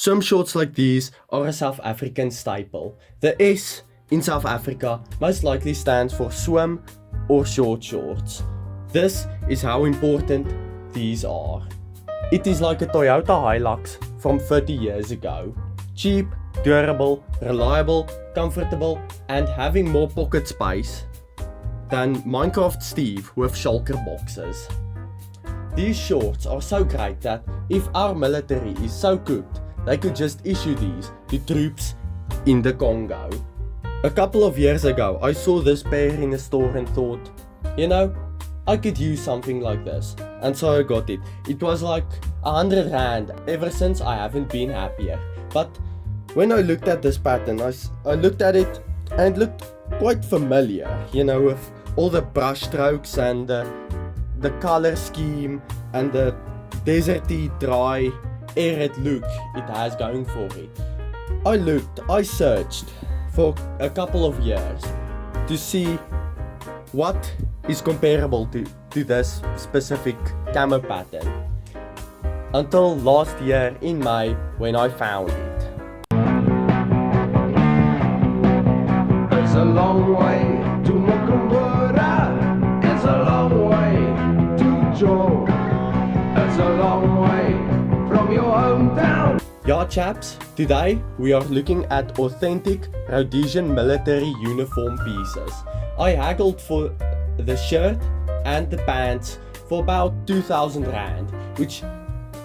Swim shorts like these are a South African staple. The S in South Africa most likely stands for swim or short shorts. This is how important these are. It is like a Toyota Hilux from 30 years ago. Cheap, durable, reliable, comfortable, and having more pocket space than Minecraft Steve with shulker boxes. These shorts are so great that if our military is so cooked, they could just issue these to troops in the Congo. A couple of years ago, I saw this pair in a store and thought, you know, I could use something like this. And so I got it. It was like 100 rand. Ever since I haven't been happier. But when I looked at this pattern, I looked at it and it looked quite familiar, you know, with all the brush strokes and the color scheme and the deserty, dry, arid look it has going for it. I searched for a couple of years to see what is comparable to this specific camo pattern, until last year in May when I found it. It's a long way to mukumbura. It's a long way to Joe. It's a long way from your hometown. Yeah chaps, today we are looking at authentic Rhodesian military uniform pieces. I haggled for the shirt and the pants for about 2,000 rand, which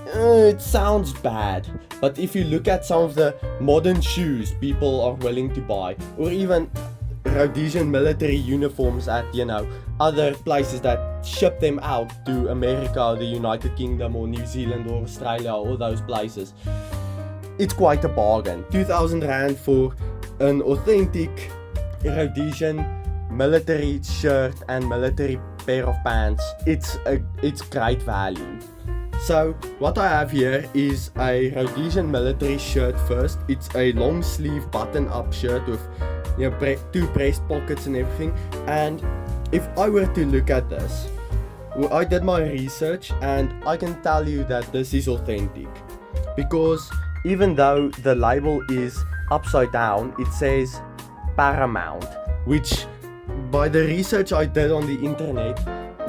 it sounds bad, but if you look at some of the modern shoes people are willing to buy, or even Rhodesian military uniforms at, you know, other places that ship them out to America, the United Kingdom, or New Zealand, or Australia, all those places, it's quite a bargain. 2,000 rand for an authentic Rhodesian military shirt and military pair of pants. It's great value. So what I have here is a Rhodesian military shirt first. It's a long sleeve button up shirt with, you know, two breast pockets and everything. And if I were to look at this, well, I did my research and I can tell you that this is authentic, because even though the label is upside down, it says Paramount, which by the research I did on the internet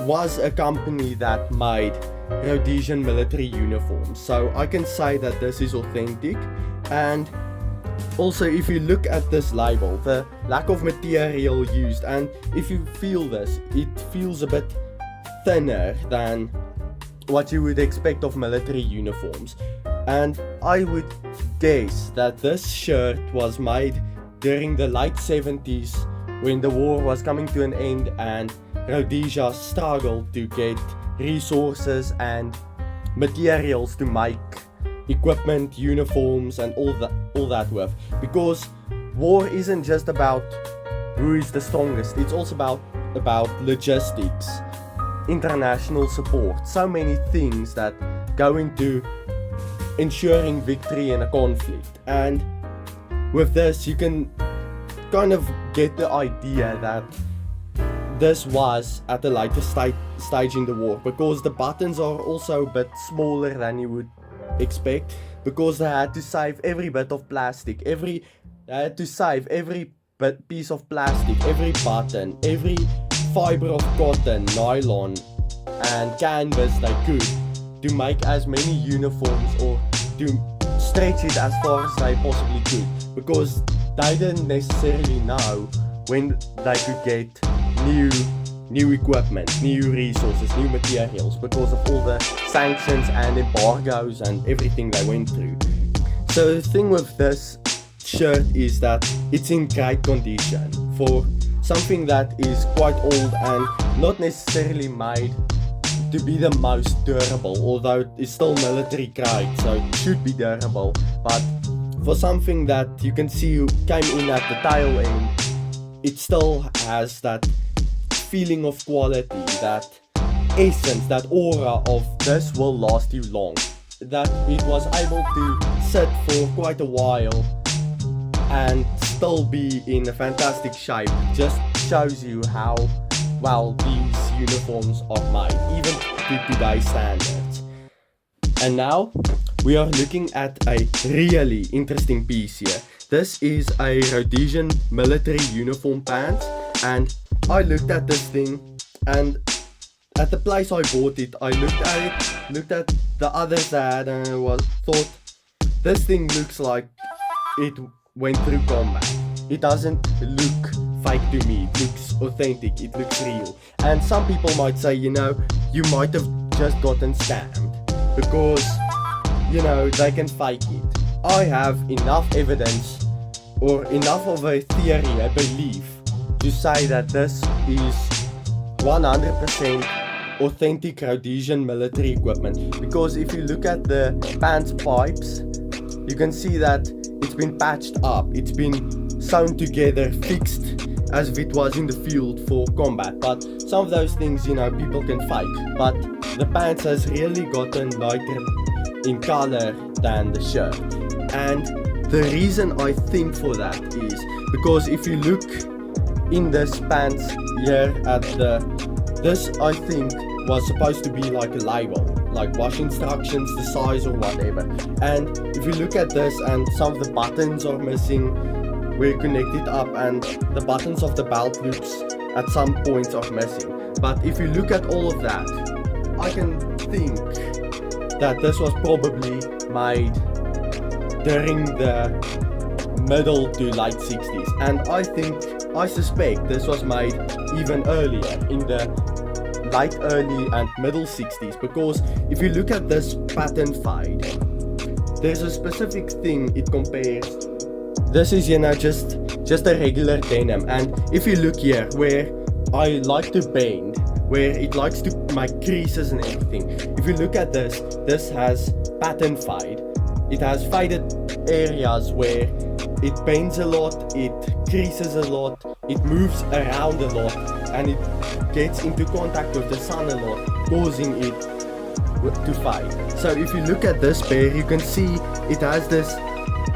was a company that made Rhodesian military uniforms. So I can say that this is authentic. And also, if you look at this label, the lack of material used, and if you feel this, it feels a bit thinner than what you would expect of military uniforms. And I would guess that this shirt was made during the late 70s, when the war was coming to an end and Rhodesia struggled to get resources and materials to make equipment, uniforms, and all that with. Because war isn't just about who is the strongest, it's also about logistics, international support, so many things that go into ensuring victory in a conflict. And with this you can kind of get the idea that this was at a later stage in the war, because the buttons are also a bit smaller than you would expect, because they had to save every bit of plastic, they had to save every piece of plastic, every button, every fiber of cotton, nylon and canvas they could, to make as many uniforms, or to stretch it as far as they possibly could, because they didn't necessarily know when they could get new equipment, new resources, new materials, because of all the sanctions and embargoes and everything they went through. So the thing with this shirt is that it's in great condition for something that is quite old and not necessarily made to be the most durable, although it's still military grade, so it should be durable. But for something that you can see came in at the tail end, it still has that feeling of quality, that essence, that aura of this will last you long, that it was able to sit for quite a while and still be in a fantastic shape. Just shows you how well these uniforms are made, even to today's standards. And now we are looking at a really interesting piece here. This is a Rhodesian military uniform pants, and I looked at this thing, and at the place I bought it, I looked at the others that thought this thing looks like it went through combat. It doesn't look fake to me, it looks authentic, it looks real. And some people might say, you might have just gotten scammed because, they can fake it. I have enough evidence or enough of a theory, a belief, to say that this is 100% authentic Rhodesian military equipment. Because if you look at the pants pipes, you can see that it's been patched up, it's been sewn together, fixed as if it was in the field for combat. But some of those things, people can fake. But the pants has really gotten lighter in color than the shirt. And the reason I think for that is because if you look in this pants here at this I think was supposed to be like a label, like wash instructions, the size or whatever. And if you look at this, and some of the buttons are missing where you connect it up, and the buttons of the belt loops at some points are missing. But if you look at all of that, I can think that this was probably made during the middle to late 60s, and I suspect this was made even earlier, in the late early and middle 60s, because if you look at this pattern fade, there's a specific thing it compares. This is just a regular denim, and if you look here where I like to bend, where it likes to make creases and everything, if you look at this has pattern fade. It has faded areas where it bends a lot, it creases a lot, it moves around a lot, and it gets into contact with the sun a lot, causing it to fade. So if you look at this pair, you can see it has this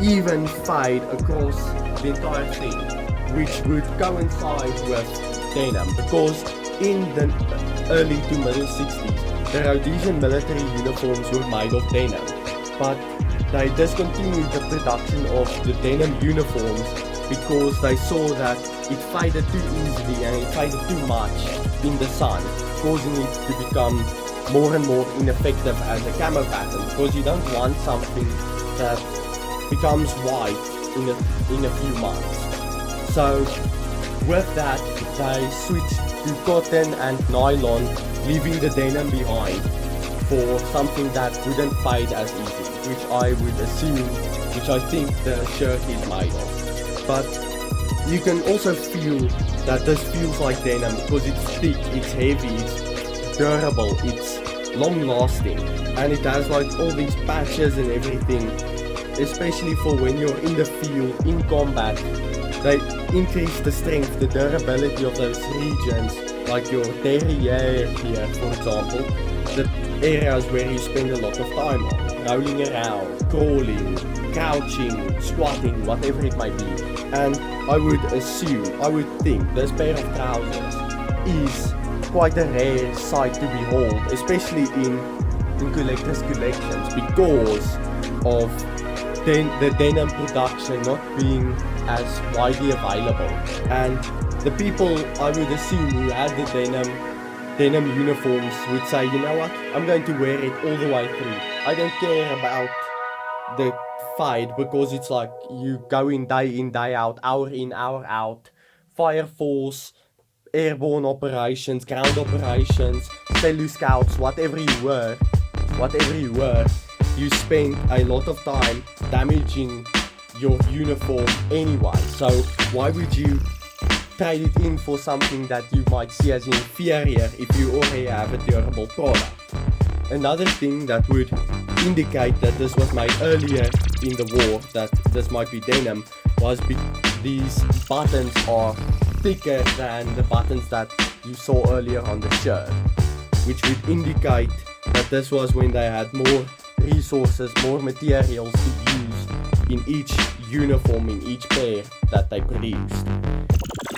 even fade across the entire thing, which would coincide with denim, because in the early to middle 60s, the Rhodesian military uniforms were made of denim, but they discontinued the production of the denim uniforms because they saw that it faded too easily and it faded too much in the sun, causing it to become more and more ineffective as a camo pattern, because you don't want something that becomes white in a few months. So with that, they switched to cotton and nylon, leaving the denim behind for something that wouldn't fade as easily, which I would assume, which I think the shirt is made of. But you can also feel that this feels like denim because it's thick, it's heavy, it's durable, it's long lasting, and it has like all these patches and everything, especially for when you're in the field, in combat. They increase the strength, the durability of those regions, like your derriere here, for example, the areas where you spend a lot of time on, rolling around, crawling, crouching, squatting, whatever it might be. And I would think this pair of trousers is quite a rare sight to behold, especially in collectors' collections, because of the denim production not being as widely available. And the people, I would assume, who had the denim uniforms would say, you know what, I'm going to wear it all the way through. I don't care about the fade, because it's like you go in, day out, hour in, hour out, fire force, airborne operations, ground operations, Celu scouts, whatever you were, you spend a lot of time damaging your uniform anyway. So why would you trade it in for something that you might see as inferior if you already have a durable product? Another thing that would indicate that this was made earlier in the war, that this might be denim, was these buttons are thicker than the buttons that you saw earlier on the shirt, which would indicate that this was when they had more resources, more materials to use in each uniform, in each pair that they produced.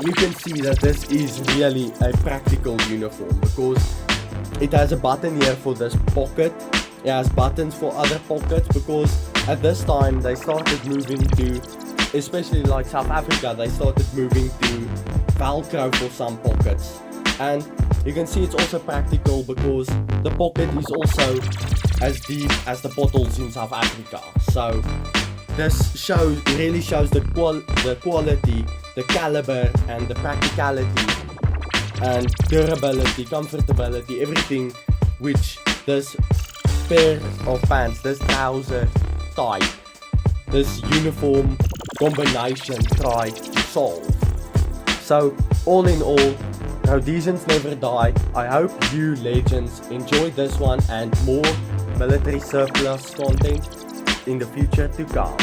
You can see that this is really a practical uniform, because it has a button here for this pocket It has buttons for other pockets because at this time they started moving to, especially like South Africa, they started moving to Velcro for some pockets. And you can see it's also practical because the pocket is also as deep as the bottles in South Africa. So this really shows the quality, the caliber and the practicality and durability, comfortability, everything which this pair of pants, this trouser type, this uniform combination tried to solve. So all in all, Rhodesians never die. I hope you legends enjoyed this one and more military surplus content in the future to come.